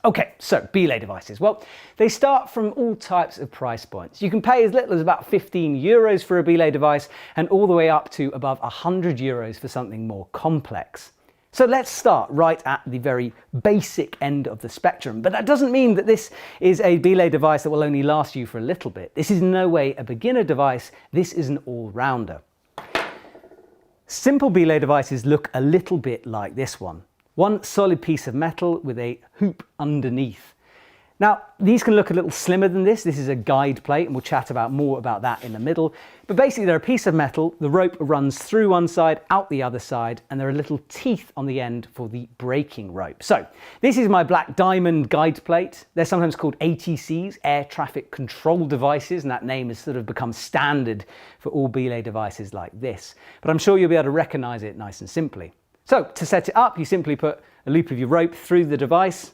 Okay, so belay devices. Well, they start from all types of price points. You can pay as little as about 15 euros for a belay device and all the way up to above 100 euros for something more complex. So let's start right at the very basic end of the spectrum. But that doesn't mean that this is a belay device that will only last you for a little bit. This is in no way a beginner device. This is an all-rounder. Simple belay devices look a little bit like this one. One solid piece of metal with a hoop underneath. Now, these can look a little slimmer than this. This is a guide plate, and we'll chat about more about that in the middle. But basically, they're a piece of metal. The rope runs through one side, out the other side, and there are little teeth on the end for the braking rope. So this is my black diamond guide plate. They're sometimes called ATCs, air traffic control devices, and that name has sort of become standard for all belay devices like this. But I'm sure you'll be able to recognize it nice and simply. So to set it up, you simply put a loop of your rope through the device,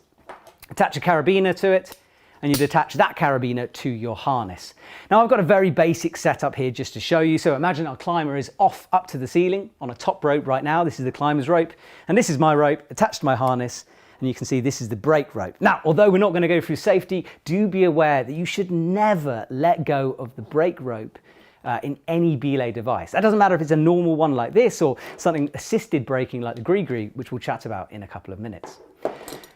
attach a carabiner to it, and you'd attach that carabiner to your harness. Now I've got a very basic setup here just to show you. So imagine our climber is off up to the ceiling on a top rope right now. This is the climber's rope, and this is my rope attached to my harness, and you can see this is the brake rope. Now, although we're not going to go through safety, do be aware that you should never let go of the brake rope in any belay device. That doesn't matter if it's a normal one like this or something assisted braking like the Gree, which we'll chat about in a couple of minutes.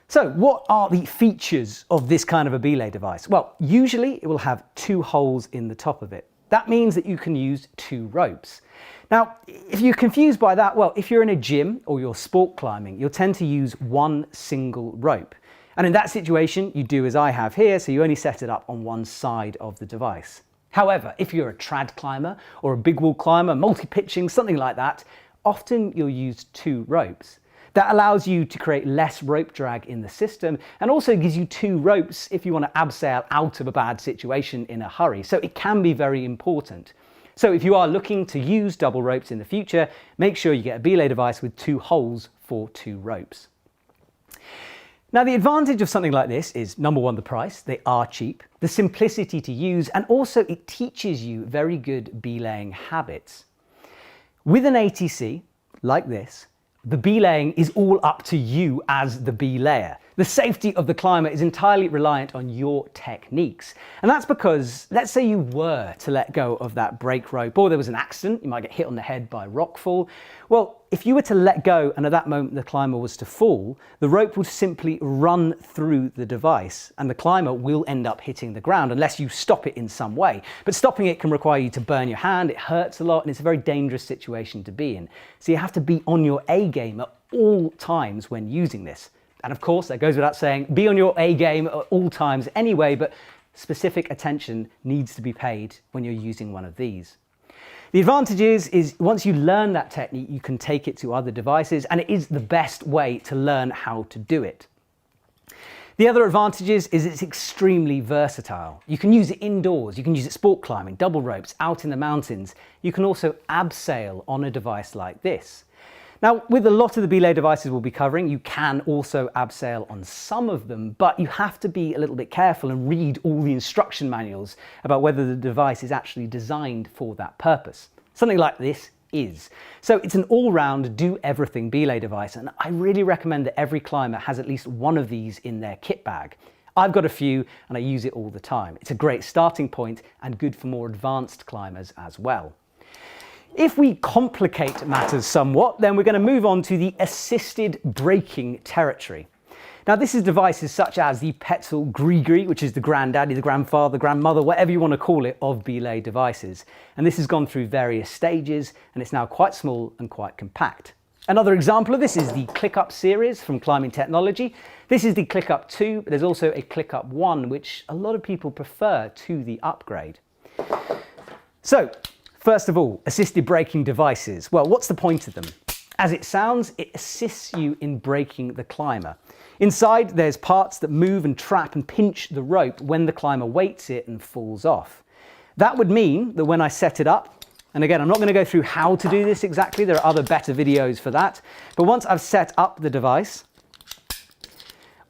So what are the features of this kind of a belay device? Well, usually it will have two holes in the top of it. That means that you can use two ropes. Now, if you're confused by that, well, if you're in a gym or you're sport climbing, you'll tend to use one single rope. And in that situation, you do as I have here, so you only set it up on one side of the device. However, if you're a trad climber or a big wall climber, multi-pitching, something like that, often you'll use two ropes. That allows you to create less rope drag in the system and also gives you two ropes if you want to abseil out of a bad situation in a hurry. So it can be very important. So if you are looking to use double ropes in the future, make sure you get a belay device with two holes for two ropes. Now, the advantage of something like this is, number one, the price. They are cheap, the simplicity to use, and also it teaches you very good belaying habits. With an ATC like this, the belaying is all up to you as the belayer. The safety of the climber is entirely reliant on your techniques. And that's because, let's say you were to let go of that brake rope, or there was an accident, you might get hit on the head by rockfall. Well, if you were to let go and at that moment the climber was to fall, the rope would simply run through the device and the climber will end up hitting the ground unless you stop it in some way. But stopping it can require you to burn your hand, it hurts a lot, and it's a very dangerous situation to be in. So you have to be on your A game at all times when using this. And of course, that goes without saying, be on your A game at all times anyway, but specific attention needs to be paid when you're using one of these. The advantage is once you learn that technique, you can take it to other devices, and it is the best way to learn how to do it. The other advantage is it's extremely versatile. You can use it indoors, you can use it sport climbing, double ropes, out in the mountains. You can also abseil on a device like this. Now, with a lot of the belay devices we'll be covering, you can also abseil on some of them, but you have to be a little bit careful and read all the instruction manuals about whether the device is actually designed for that purpose. Something like this is. So it's an all-round, do-everything belay device, and I really recommend that every climber has at least one of these in their kit bag. I've got a few and I use it all the time. It's a great starting point and good for more advanced climbers as well. If we complicate matters somewhat, then we're going to move on to the assisted braking territory. Now, this is devices such as the Petzl Gree, which is the granddaddy, the grandfather, grandmother, whatever you want to call it, of belay devices. And this has gone through various stages, and it's now quite small and quite compact. Another example of this is the ClickUp series from Climbing Technology. This is the ClickUp 2, but there's also a ClickUp 1, which a lot of people prefer to the upgrade. So, first of all, assisted braking devices. Well, what's the point of them? As it sounds, it assists you in braking the climber. Inside, there's parts that move and trap and pinch the rope when the climber weights it and falls off. That would mean that when I set it up, and again, I'm not going to go through how to do this exactly, there are other better videos for that, but once I've set up the device,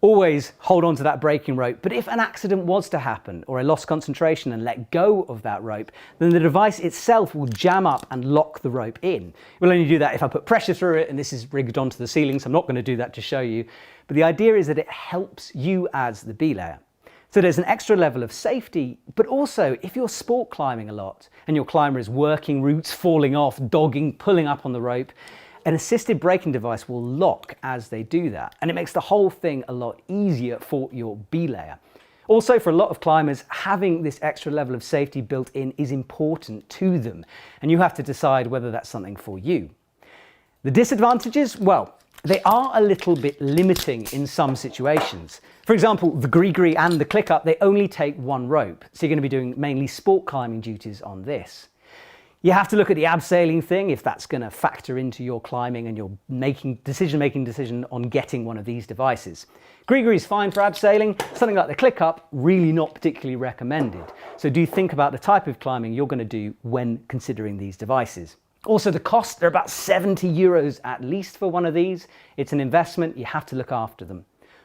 always hold on to that braking rope. But if an accident was to happen or I lost concentration and let go of that rope, then the device itself will jam up and lock the rope in. It will only do that if I put pressure through it, and this is rigged onto the ceiling, so I'm not going to do that to show you. But the idea is that it helps you as the belayer. So there's an extra level of safety, but also if you're sport climbing a lot and your climber is working routes, falling off, dogging, pulling up on the rope, an assisted braking device will lock as they do that, and it makes the whole thing a lot easier for your belayer. Also, for a lot of climbers, having this extra level of safety built in is important to them, and you have to decide whether that's something for you. The disadvantages? Well, they are a little bit limiting in some situations. For example, the gree-gree and the click-up, they only take one rope, so you're going to be doing mainly sport climbing duties on this. You have to look at the abseiling thing if that's going to factor into your climbing and your decision on getting one of these devices. Gree-gree is fine for abseiling. Something like the click-up, really not particularly recommended. So do think about the type of climbing you're going to do when considering these devices. Also, the cost, they're about €70 at least for one of these. It's an investment, you have to look after them.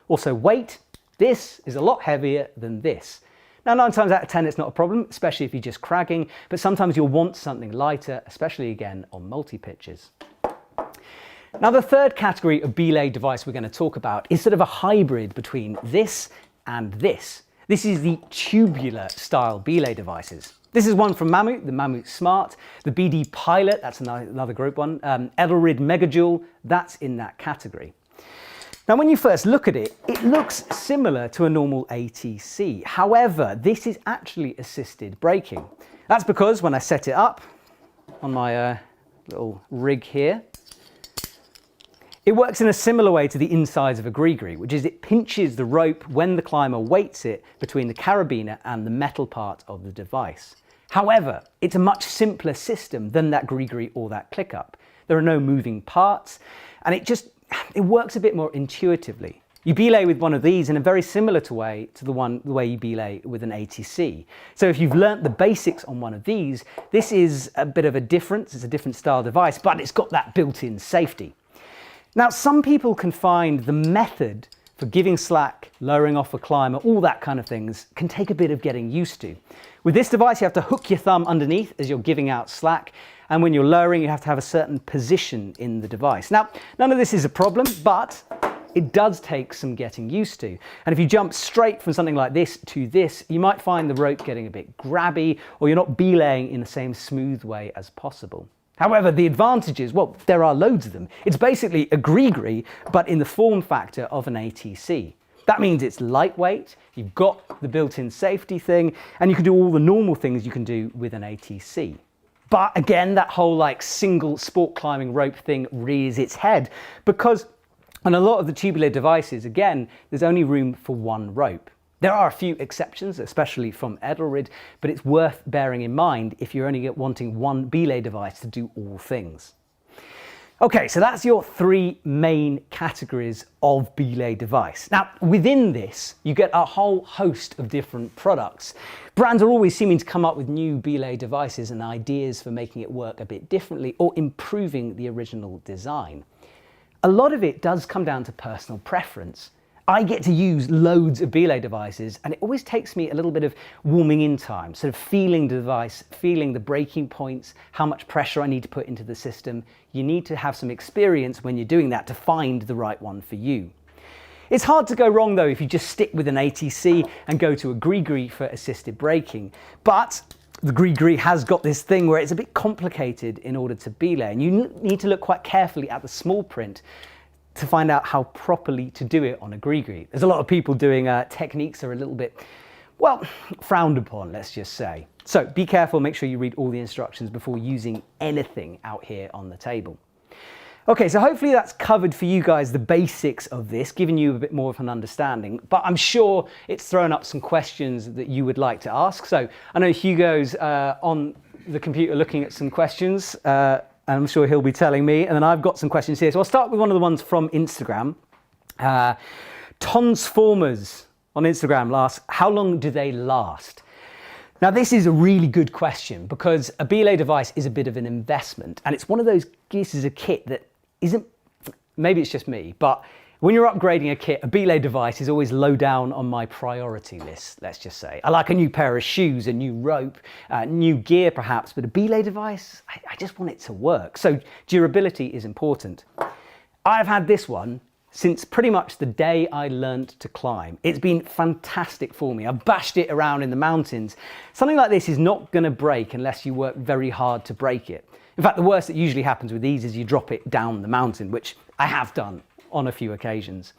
Also, weight, this is a lot heavier than this. Now, 9 times out of 10, it's not a problem, especially if you're just cragging, but sometimes you'll want something lighter, especially again on multi-pitches. Now, the third category of belay device we're going to talk about is sort of a hybrid between this and this. This is the tubular style belay devices. This is one from Mammut, the Mammut Smart, the BD Pilot, that's another group one, Edelrid Megajoule, that's in that category. Now, when you first look at it, it looks similar to a normal ATC. However, this is actually assisted braking. That's because when I set it up on my little rig here, it works in a similar way to the insides of a gree-gree, which is it pinches the rope when the climber weights it between the carabiner and the metal part of the device. However, it's a much simpler system than that gree-gree or that click-up. There are no moving parts, and it works a bit more intuitively. You belay with one of these in a very similar way to the way you belay with an ATC. So if you've learnt the basics on one of these, this is a bit of a difference. It's a different style device, but it's got that built-in safety. Now, some people can find the method for giving slack, lowering off a climber, all that kind of things can take a bit of getting used to. With this device, you have to hook your thumb underneath as you're giving out slack, and when you're lowering, you have to have a certain position in the device. Now, none of this is a problem, but it does take some getting used to. And if you jump straight from something like this to this, you might find the rope getting a bit grabby, or you're not belaying in the same smooth way as possible. However, the advantages, well, there are loads of them. It's basically a gree-gree, but in the form factor of an ATC. That means it's lightweight, you've got the built-in safety thing, and you can do all the normal things you can do with an ATC. But again, that whole single sport climbing rope thing rears its head, because on a lot of the tubular devices, again, there's only room for one rope. There are a few exceptions, especially from Edelrid, but it's worth bearing in mind if you're only wanting one belay device to do all things. Okay, so that's your 3 main categories of belay device. Now, within this, you get a whole host of different products. Brands are always seeming to come up with new belay devices and ideas for making it work a bit differently or improving the original design. A lot of it does come down to personal preference. I get to use loads of belay devices, and it always takes me a little bit of warming in time, sort of feeling the device, feeling the breaking points, how much pressure I need to put into the system. You need to have some experience when you're doing that to find the right one for you. It's hard to go wrong though if you just stick with an ATC and go to a gree-gree for assisted braking. But the gree-gree has got this thing where it's a bit complicated in order to belay, and you need to look quite carefully at the small print to find out how properly to do it on a gree-gree. There's a lot of people doing techniques that are a little bit, well, frowned upon, let's just say. So be careful, make sure you read all the instructions before using anything out here on the table. Okay, so hopefully that's covered for you guys the basics of this, giving you a bit more of an understanding, but I'm sure it's thrown up some questions that you would like to ask. So I know Hugo's on the computer looking at some questions, I'm sure he'll be telling me, and then I've got some questions here. So I'll start with one of the ones from Instagram. Tonsformers on Instagram asks, how long do they last? Now this is a really good question because a belay device is a bit of an investment, and it's one of those pieces of kit that isn't, maybe it's just me, but When you're upgrading a kit, a belay device is always low down on my priority list, let's just say. I like a new pair of shoes, a new rope, new gear perhaps, but a belay device, I just want it to work. So durability is important. I've had this one since pretty much the day I learned to climb. It's been fantastic for me. I've bashed it around in the mountains. Something like this is not going to break unless you work very hard to break it. In fact, the worst that usually happens with these is you drop it down the mountain, which I have done on a few occasions.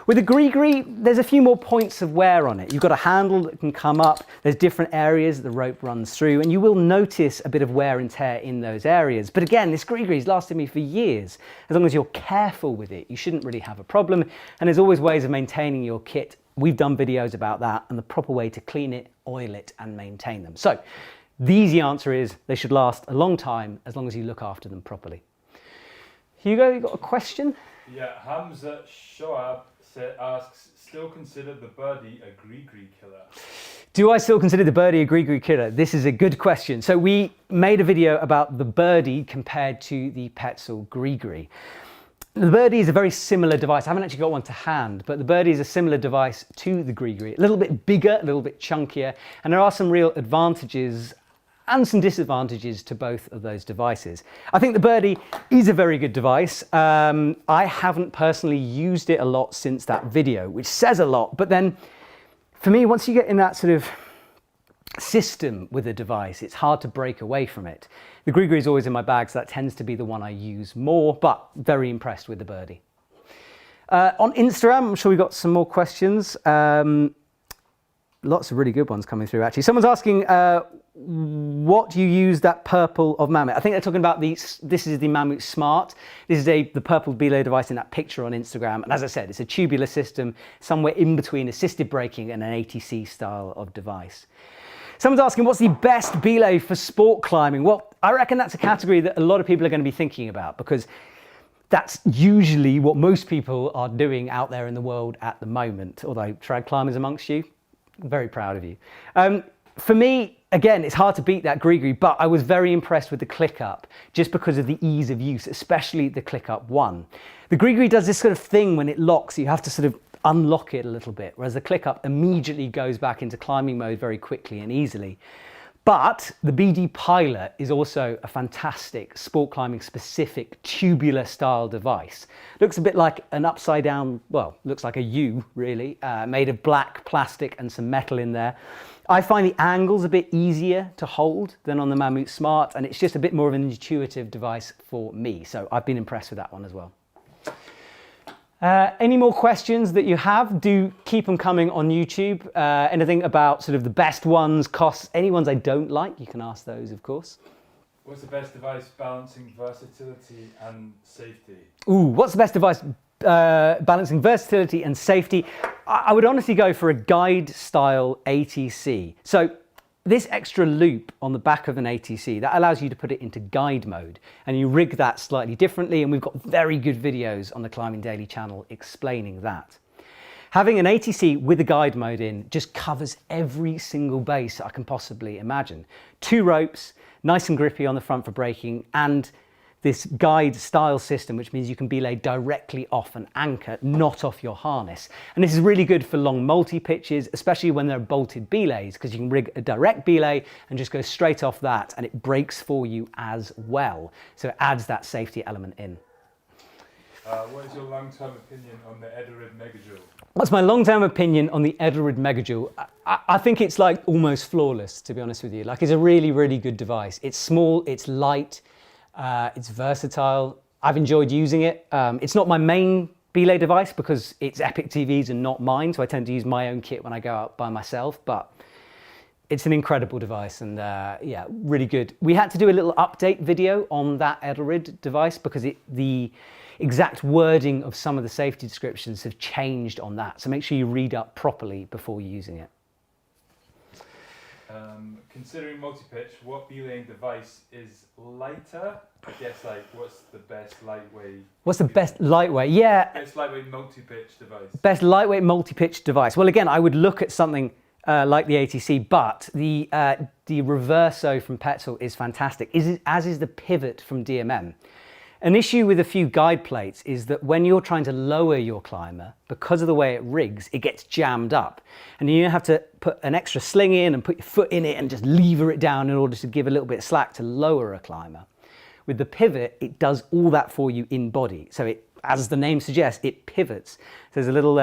With the gree-gree, there's a few more points of wear on it. You've got a handle that can come up, there's different areas the rope runs through, and you will notice a bit of wear and tear in those areas. But again, this gree-gree's lasted me for years. As long as you're careful with it, you shouldn't really have a problem. And there's always ways of maintaining your kit. We've done videos about that and the proper way to clean it, oil it, and maintain them. So the easy answer is they should last a long time as long as you look after them properly. Hugo, you got a question? Yeah, Hamza Shoab asks, still consider the birdie a gree-gree killer? Do I still consider the birdie a gree-gree killer? This is a good question. So we made a video about the birdie compared to the Petzl gree-gree. The birdie is a very similar device. I haven't actually got one to hand, but the birdie is a similar device to the gree-gree. A little bit bigger, a little bit chunkier, and there are some real advantages and some disadvantages to both of those devices. I think the birdie is a very good device. I haven't personally used it a lot since that video, which says a lot, but then for me, once you get in that sort of system with a device, it's hard to break away from it. The gree-gree is always in my bag, so that tends to be the one I use more, but very impressed with the birdie. On Instagram, I'm sure we got some more questions. Lots of really good ones coming through, actually. Someone's asking, what do you use that purple of Mammoth? I think they're talking about this is the Mammoth Smart. This is the purple belay device in that picture on Instagram. And as I said, it's a tubular system, somewhere in between assisted braking and an ATC style of device. Someone's asking, what's the best belay for sport climbing? Well, I reckon that's a category that a lot of people are going to be thinking about, because that's usually what most people are doing out there in the world at the moment. Although trad climbers amongst you, I'm very proud of you. For me, again, it's hard to beat that gree-gree, but I was very impressed with the click-up just because of the ease of use, especially the click-up one. The gree-gree does this sort of thing when it locks, you have to sort of unlock it a little bit, whereas the click-up immediately goes back into climbing mode very quickly and easily. But the BD Pilot is also a fantastic sport climbing specific tubular style device. Looks a bit like an upside down, well, looks like a U really, made of black plastic and some metal in there. I find the angles a bit easier to hold than on the Mammoth Smart, and it's just a bit more of an intuitive device for me. So I've been impressed with that one as well. Any more questions that you have, do keep them coming on YouTube. Anything about sort of the best ones, costs, any ones I don't like, you can ask those, of course. What's the best device balancing versatility and safety? Ooh, what's the best device balancing versatility and safety? I would honestly go for a guide style ATC. So this extra loop on the back of an ATC, that allows you to put it into guide mode, and you rig that slightly differently, and we've got very good videos on the Climbing Daily channel explaining that. Having an ATC with a guide mode in just covers every single base I can possibly imagine. 2 ropes, nice and grippy on the front for braking, and this guide style system, which means you can belay directly off an anchor, not off your harness. And this is really good for long multi-pitches, especially when they're bolted belays, because you can rig a direct belay and just go straight off that, and it brakes for you as well. So it adds that safety element in. What is your long-term opinion on the Edelrid Megajoule? What's my long-term opinion on the Edelrid Megajoule? I think it's like almost flawless, to be honest with you. Like, it's a really, really good device. It's small, it's light, it's versatile. I've enjoyed using it. It's not my main belay device because it's Epic TV's and not mine, so I tend to use my own kit when I go out by myself, but it's an incredible device, and yeah, really good. We had to do a little update video on that Edelrid device because the exact wording of some of the safety descriptions have changed on that, so make sure you read up properly before using it. Considering multi-pitch, what belaying device is lighter? I guess, like, what's the best lightweight? What's the best lightweight? Yeah. Best lightweight multi-pitch device. Best lightweight multi-pitch device. Well, again, I would look at something like the ATC, but the Reverso from Petzl is fantastic, as is the Pivot from DMM. An issue with a few guide plates is that when you're trying to lower your climber, because of the way it rigs, it gets jammed up. And you have to put an extra sling in and put your foot in it and just lever it down in order to give a little bit of slack to lower a climber. With the pivot, it does all that for you in body. So it, as the name suggests, it pivots. So there's a little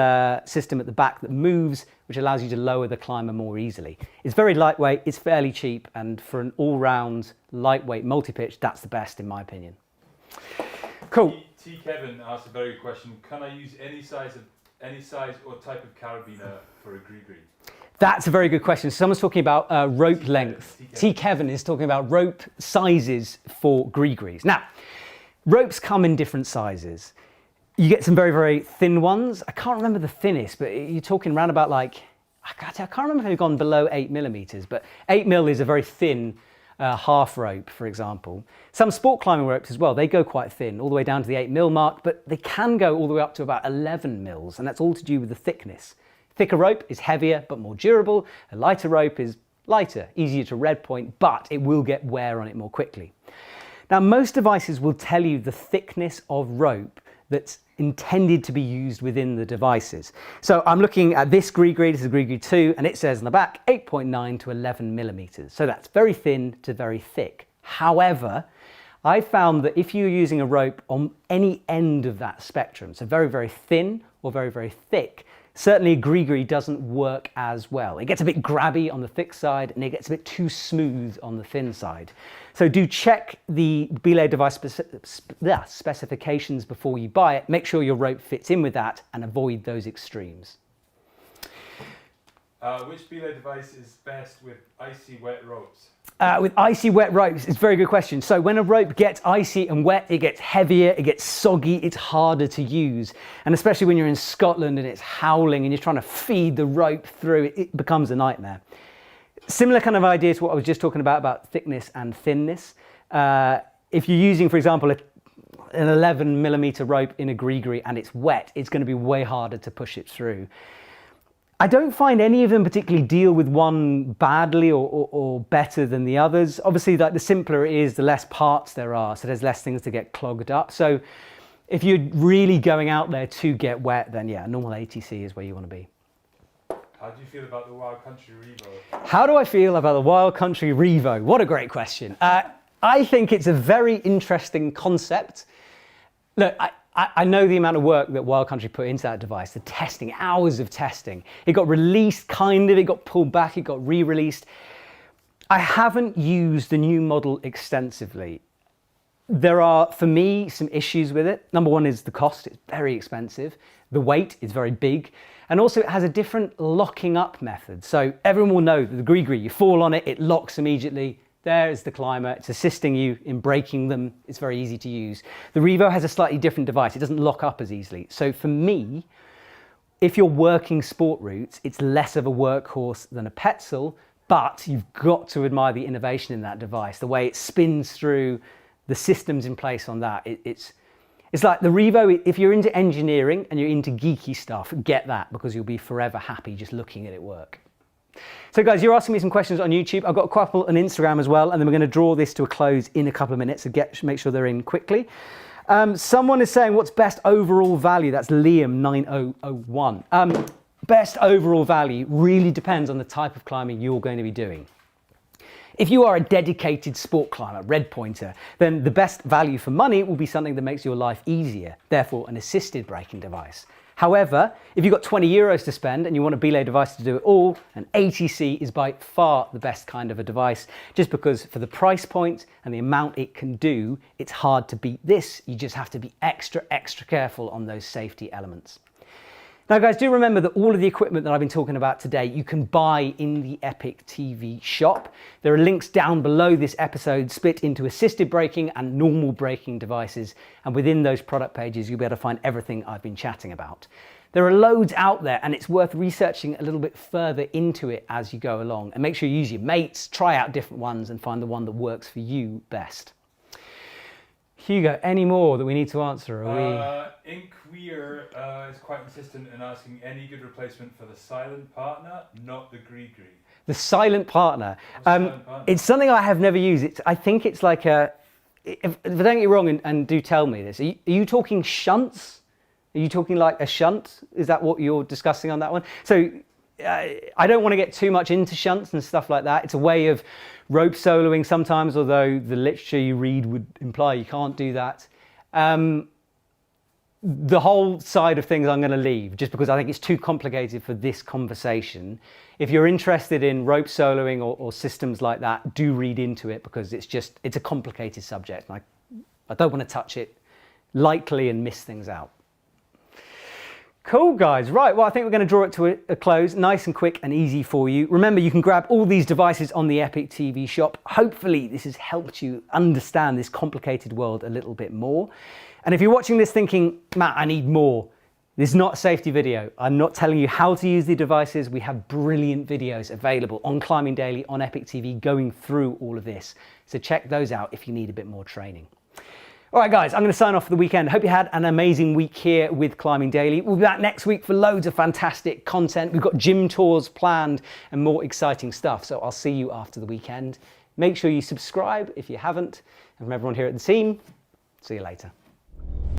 system at the back that moves, which allows you to lower the climber more easily. It's very lightweight, it's fairly cheap, and for an all-round lightweight multi-pitch, that's the best in my opinion. Cool. T. Kevin asked a very good question. Can I use any size or type of carabiner for a gree-gree? That's a very good question. Someone's talking about rope length. T. Kevin is talking about rope sizes for gree-grees. Now, ropes come in different sizes. You get some very, very thin ones. I can't remember the thinnest, but you're talking around about like, I can't remember if they've gone below 8 millimeters, but 8 mil is a very thin half rope, for example. Some sport climbing ropes as well, they go quite thin, all the way down to the 8 mil mark, but they can go all the way up to about 11 mils, and that's all to do with the thickness. Thicker rope is heavier but more durable. A lighter rope is lighter, easier to red point, but it will get wear on it more quickly. Now, most devices will tell you the thickness of rope that's intended to be used within the devices. So I'm looking at this gree-gree, this is gree-gree 2, and it says on the back 8.9 to 11 millimeters. So that's very thin to very thick. However, I found that if you're using a rope on any end of that spectrum, so very, very thin or very, very thick, certainly a gree-gree doesn't work as well. It gets a bit grabby on the thick side and it gets a bit too smooth on the thin side. So do check the Belay device specifications before you buy it. Make sure your rope fits in with that and avoid those extremes. Which Belay device is best with icy wet ropes? With icy wet ropes, it's a very good question. So when a rope gets icy and wet, it gets heavier, it gets soggy, it's harder to use. And especially when you're in Scotland and it's howling and you're trying to feed the rope through, it becomes a nightmare. Similar kind of idea to what I was just talking about thickness and thinness. If you're using, for example, an 11 millimeter rope in a gree-gree and it's wet, it's going to be way harder to push it through. I don't find any of them particularly deal with one badly or better than the others. Obviously, like the simpler it is, the less parts there are, so there's less things to get clogged up. So if you're really going out there to get wet, then yeah, normal ATC is where you want to be. How do you feel about the Wild Country Revo? How do I feel about the Wild Country Revo? What a great question. I think it's a very interesting concept. Look, I know the amount of work that Wild Country put into that device, the testing, hours of testing. It got released, it got pulled back, it got re-released. I haven't used the new model extensively. There are, for me, some issues with it. Number one is the cost, it's very expensive. The weight is very big. And also it has a different locking up method. So everyone will know that the gree-gree, you fall on it, it locks immediately. There is the climber, it's assisting you in breaking them, it's very easy to use. The Revo has a slightly different device, it doesn't lock up as easily. So for me, if you're working sport routes, it's less of a workhorse than a Petzl, but you've got to admire the innovation in that device, the way it spins through, the systems in place on that. It's like the Revo, if you're into engineering and you're into geeky stuff, get that because you'll be forever happy just looking at it work. So guys, you're asking me some questions on YouTube. I've got a couple on Instagram as well, and then we're going to draw this to a close in a couple of minutes, so make sure they're in quickly. Someone is saying, what's best overall value? That's Liam9001. Best overall value really depends on the type of climbing you're going to be doing. If you are a dedicated sport climber, red pointer, then the best value for money will be something that makes your life easier, therefore an assisted braking device. However, if you've got 20 euros to spend and you want a Belay device to do it all, an ATC is by far the best kind of a device, just because for the price point and the amount it can do, it's hard to beat this. You just have to be extra careful on those safety elements. Now guys, do remember that all of the equipment that I've been talking about today, you can buy in the Epic TV shop. There are links down below this episode split into assisted braking and normal braking devices. And within those product pages, you'll be able to find everything I've been chatting about. There are loads out there and it's worth researching a little bit further into it as you go along. And make sure you use your mates, try out different ones and find the one that works for you best. Hugo, any more that we need to answer? Inquire is quite insistent in asking any good replacement for the silent partner, not the gree-gree. The silent partner. It's something I have never used. I think it's like if I don't get you wrong, and do tell me this, are you talking shunts? Are you talking like a shunt? Is that what you're discussing on that one? So I don't want to get too much into shunts and stuff like that. It's a way of rope soloing sometimes, although the literature you read would imply you can't do that. The whole side of things I'm going to leave, just because I think it's too complicated for this conversation. If you're interested in rope soloing or systems like that, do read into it, because it's a complicated subject. And I don't want to touch it lightly and miss things out. Cool, guys. Right, well, I think we're going to draw it to a close, nice and quick and easy for you. Remember, you can grab all these devices on the Epic TV shop. Hopefully, this has helped you understand this complicated world a little bit more. And if you're watching this thinking, Matt, I need more, this is not a safety video. I'm not telling you how to use the devices. We have brilliant videos available on Climbing Daily, on Epic TV, going through all of this. So check those out if you need a bit more training. All right, guys, I'm going to sign off for the weekend. Hope you had an amazing week here with Climbing Daily. We'll be back next week for loads of fantastic content. We've got gym tours planned and more exciting stuff. So I'll see you after the weekend. Make sure you subscribe if you haven't. And from everyone here at the team, see you later.